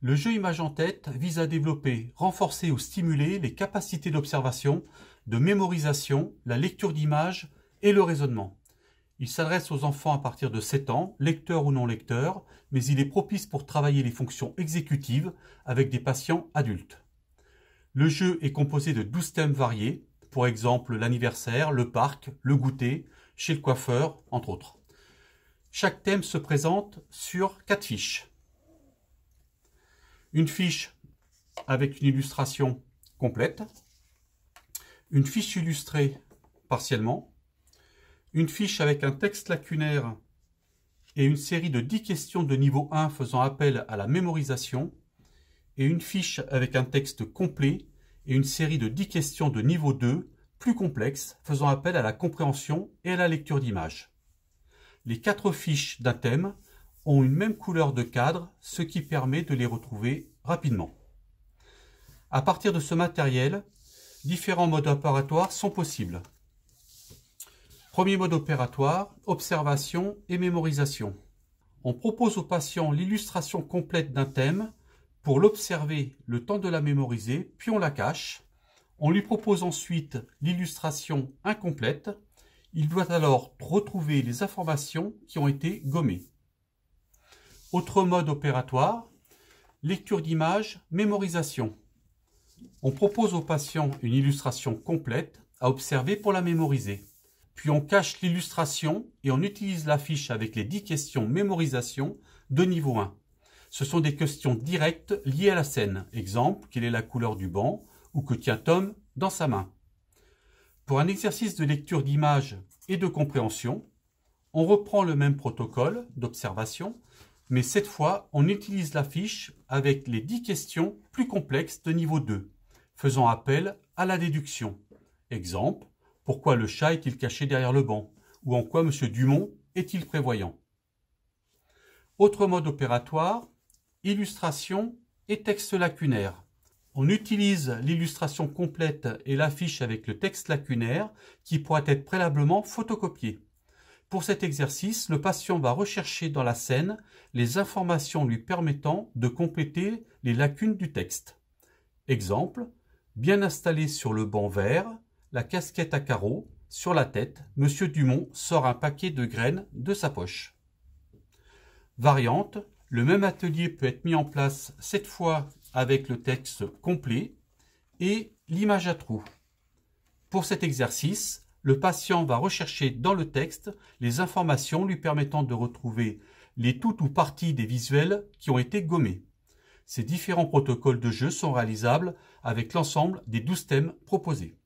Le jeu image en tête vise à développer, renforcer ou stimuler les capacités d'observation, de mémorisation, la lecture d'images et le raisonnement. Il s'adresse aux enfants à partir de 7 ans, lecteurs ou non lecteurs, mais il est propice pour travailler les fonctions exécutives avec des patients adultes. Le jeu est composé de 12 thèmes variés, pour exemple l'anniversaire, le parc, le goûter, chez le coiffeur, entre autres. Chaque thème se présente sur 4 fiches. Une fiche avec une illustration complète, une fiche illustrée partiellement, une fiche avec un texte lacunaire et une série de 10 questions de niveau 1 faisant appel à la mémorisation, et une fiche avec un texte complet et une série de 10 questions de niveau 2 plus complexes faisant appel à la compréhension et à la lecture d'images. Les 4 fiches d'un thème ont une même couleur de cadre, ce qui permet de les retrouver rapidement. À partir de ce matériel, différents modes opératoires sont possibles. Premier mode opératoire, observation et mémorisation. On propose au patient l'illustration complète d'un thème pour l'observer le temps de la mémoriser, puis on la cache. On lui propose ensuite l'illustration incomplète. Il doit alors retrouver les informations qui ont été gommées. Autre mode opératoire, lecture d'image, mémorisation. On propose au patient une illustration complète à observer pour la mémoriser. Puis on cache l'illustration et on utilise la fiche avec les 10 questions mémorisation de niveau 1. Ce sont des questions directes liées à la scène. Exemple, quelle est la couleur du banc ou que tient Tom dans sa main. Pour un exercice de lecture d'image et de compréhension, on reprend le même protocole d'observation, mais cette fois, on utilise la fiche avec les 10 questions plus complexes de niveau 2, faisant appel à la déduction. Exemple, pourquoi le chat est-il caché derrière le banc? Ou en quoi M. Dumont est-il prévoyant? Autre mode opératoire, illustration et texte lacunaire. On utilise l'illustration complète et l'affiche avec le texte lacunaire qui pourra être préalablement photocopié. Pour cet exercice, le patient va rechercher dans la scène les informations lui permettant de compléter les lacunes du texte. Exemple, bien installé sur le banc vert, la casquette à carreaux, sur la tête, M. Dumont sort un paquet de graines de sa poche. Variante, le même atelier peut être mis en place cette fois avec le texte complet et l'image à trous. Pour cet exercice, le patient va rechercher dans le texte les informations lui permettant de retrouver les toutes ou parties des visuels qui ont été gommés. Ces différents protocoles de jeu sont réalisables avec l'ensemble des 12 thèmes proposés.